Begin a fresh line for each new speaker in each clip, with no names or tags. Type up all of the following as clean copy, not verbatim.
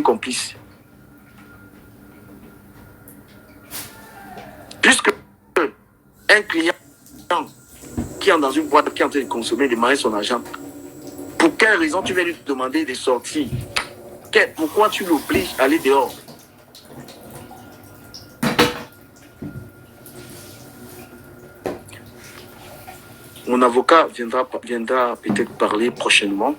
complice. Puisque un client qui est dans une boîte qui est en train de consommer, démarrer son argent, pour quelle raison tu vas lui demander de sortir? Pourquoi tu l'obliges à aller dehors? Mon avocat viendra peut-être parler prochainement.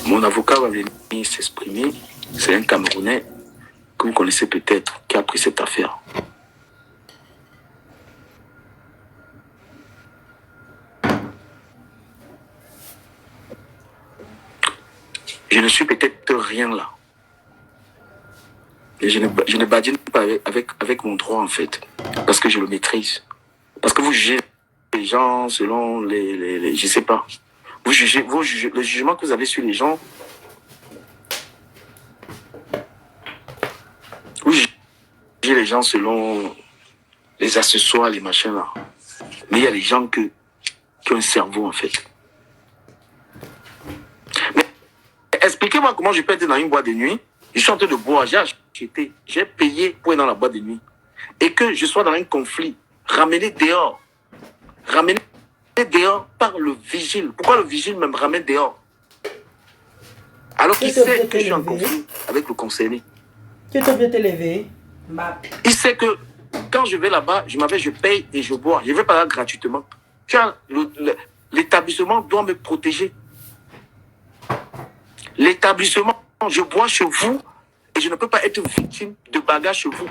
Mon avocat va venir s'exprimer. C'est un Camerounais que vous connaissez peut-être, qui a pris cette affaire. Je ne suis peut-être rien là. Et je ne badine pas avec mon droit en fait. Parce que je le maîtrise. Parce que vous jugez les gens selon les je sais pas. Vous jugez le jugement que vous avez sur les gens. Vous jugez les gens selon les accessoires, les machins là. Mais il y a des gens qui ont un cerveau en fait. Mais expliquez-moi comment je peux être dans une boîte de nuit. Je suis en train de boire, j'ai payé pour être dans la boîte de nuit. Et que je sois dans un conflit, ramené dehors par le vigile. Pourquoi le vigile me ramène dehors? Alors qu'il sait que je suis en conflit avec le concerné.
Tu te veux te lever?
Il sait que quand je vais là-bas, je paye et je bois. Je ne vais pas là gratuitement. L'établissement doit me protéger. L'établissement, je bois chez vous et je ne peux pas être victime de bagarre chez vous.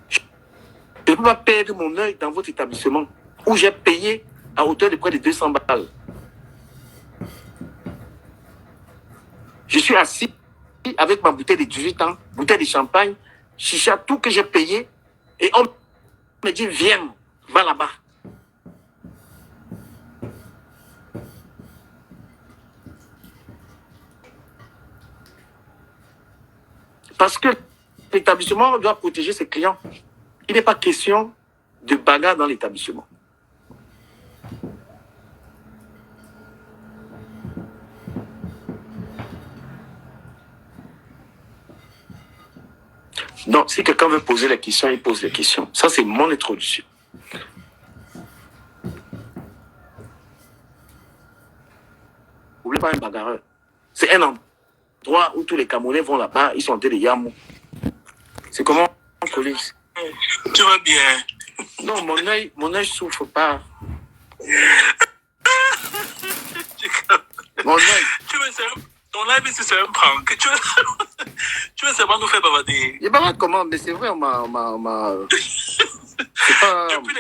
Je ne peux pas perdre mon œil dans votre établissement où j'ai payé à hauteur de près de 200 balles. Je suis assis avec ma bouteille de 18 ans, bouteille de champagne, chicha, tout que j'ai payé, et on me dit, viens, va là-bas. Parce que l'établissement doit protéger ses clients. Il n'est pas question de bagarre dans l'établissement. Donc, si quelqu'un veut poser les questions, il pose les questions. Ça, c'est mon introduction. Vous ne voulez pas un bagarreur. C'est un endroit où tous les Camerounais vont là-bas, ils sont en train de yamou. C'est comment, police?
Tu vas bien?
Non, mon œil souffre pas. Mon œil.
Ton live ici, c'est un prank. Tu veux seulement nous faire bavarder.
Il bavard comment? Mais c'est vrai, c'est pas...
Depuis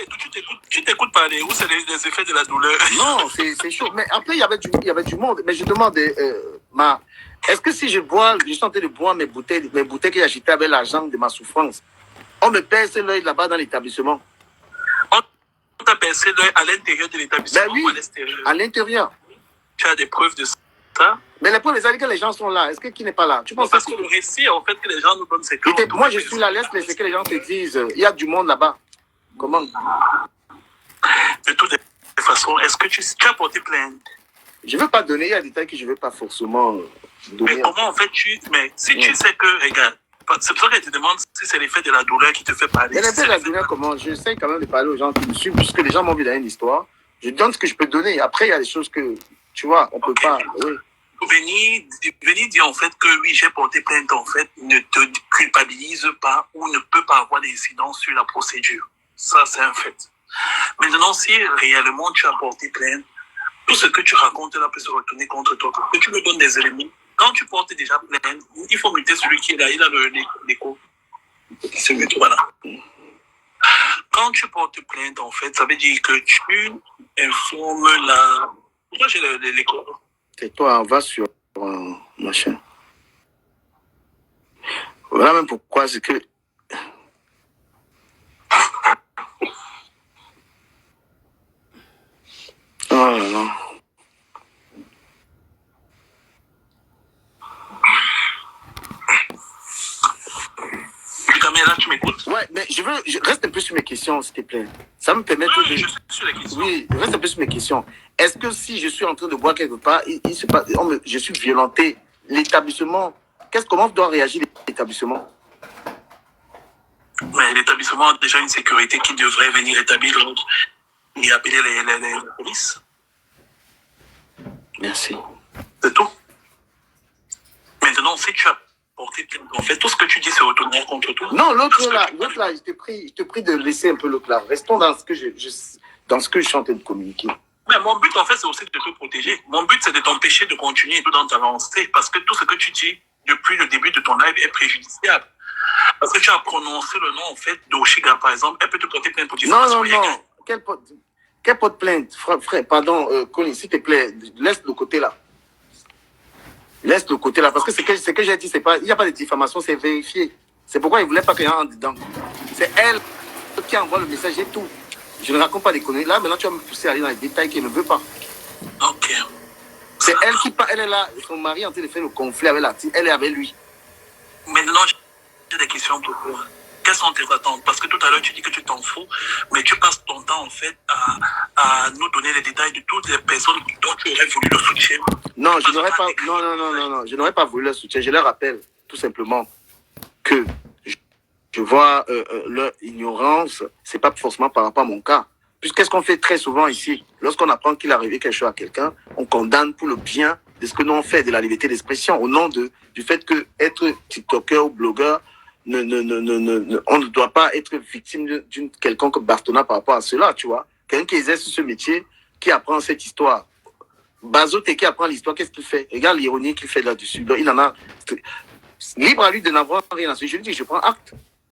tu t'écoutes parler où c'est les effets de la douleur.
Non, c'est chaud. Mais après, il y avait du monde. Mais je demande, est-ce que si je suis en train de boire mes bouteilles que j'ai achetées avec l'argent de ma souffrance, on me pèse l'œil là-bas dans l'établissement?
On t'a percé l'œil à l'intérieur de l'établissement
ou à l'extérieur? À l'intérieur.
Tu as des preuves de ça?
Mais les preuves, que les gens sont là. Est-ce que qui n'est pas là? Tu penses
parce que le récit, en fait, que les gens nous donnent, c'est que...
Moi, je suis là, laisse que les gens te disent, il y a du monde là-bas. Comment?
De toutes les façons, est-ce que tu as porté plainte?
Je ne veux pas donner, il y a des détails que je ne veux pas forcément donner.
Mais comment en fait mais si tu sais que, regarde, c'est pour ça qu'elle te demande si c'est l'effet de la douleur qui te fait parler.
Mais l'effet de la douleur, comment? J'essaie quand même de parler aux gens qui me suivent, puisque les gens m'ont vu dans une histoire. Je donne ce que je peux donner. Après, il y a des choses que, tu vois, on ne peut pas... Oui.
Venir dire en fait que oui, j'ai porté plainte, en fait, ne te culpabilise pas ou ne peut pas avoir d'incidence sur la procédure. Ça, c'est un fait. Maintenant, si réellement tu as porté plainte, tout ce que tu racontes là peut se retourner contre toi. Que tu me donnes des éléments. Quand tu portes déjà plainte, il faut muter celui qui est là. Il a l'écho. C'est muté, voilà. Quand tu portes plainte, en fait, ça veut dire que tu informes la... Pourquoi j'ai l'écho?
C'est toi, on va sur machin. Voilà même pourquoi c'est que... Oh là là.
Caméra, tu m'écoutes?
Ouais, mais reste un peu sur mes questions, s'il te plaît. Ça me permet
Oui,
de...
je suis sur les questions.
Oui, reste un peu sur mes questions. Est-ce que si je suis en train de boire quelque part, je suis violenté, l'établissement, comment doit réagir l'établissement?
Mais l'établissement a déjà une sécurité qui devrait venir établir l'ordre et appeler la police.
Merci.
C'est tout. Maintenant, si tu as porté plainte, en fait, tout ce que tu dis se retournera contre toi.
Non, l'autre là, je te prie de laisser un peu l'autre là. Restons dans ce que dans ce que je suis en train de communiquer.
Mais mon but, en fait, c'est aussi de te protéger. Mon but, c'est de t'empêcher de continuer dans ta lancée. Parce que tout ce que tu dis depuis le début de ton live est préjudiciable. Parce que tu as prononcé le nom, en fait, d'Oshiga, par exemple. Elle peut te porter plainte pour diffamation.
Non. Quel porte plainte? Frère, pardon, Colin, s'il te plaît, laisse le côté là. Laisse le côté là. Parce que ce que j'ai dit, il n'y a pas de diffamation, c'est vérifié. C'est pourquoi il ne voulait pas qu'il y ait un dedans. C'est elle qui envoie le message et tout. Je ne raconte pas des conneries. Là, maintenant, tu vas me pousser à aller dans les détails qu'elle ne veut pas.
Ok.
C'est elle qui parle. Elle est là. Son mari est en train de faire le conflit avec la petite. Elle est avec lui.
Maintenant, j'ai des questions pour toi. Quelles sont tes attentes? Parce que tout à l'heure, tu dis que tu t'en fous, mais tu passes ton temps, en fait, à nous donner les détails de toutes les personnes dont tu aurais voulu le soutien.
Non, je n'aurais pas... Non. Je n'aurais pas voulu le soutien. Je leur rappelle, tout simplement, que je vois leur ignorance. C'est pas forcément par rapport à mon cas. Puisqu'est-ce qu'on fait très souvent ici? Lorsqu'on apprend qu'il est arrivé quelque chose à quelqu'un, on condamne pour le bien de ce que nous on fait, de la liberté d'expression, au nom du fait que être TikToker ou blogueur, on ne doit pas être victime d'une quelconque bastonnade par rapport à cela, tu vois. Quelqu'un qui exerce ce métier, qui apprend cette histoire. Bazote qui apprend l'histoire, qu'est-ce qu'il fait? Regarde l'ironie qu'il fait là-dessus. Donc, il en a... Libre à lui de n'avoir rien à ce. Je lui dis, je prends acte.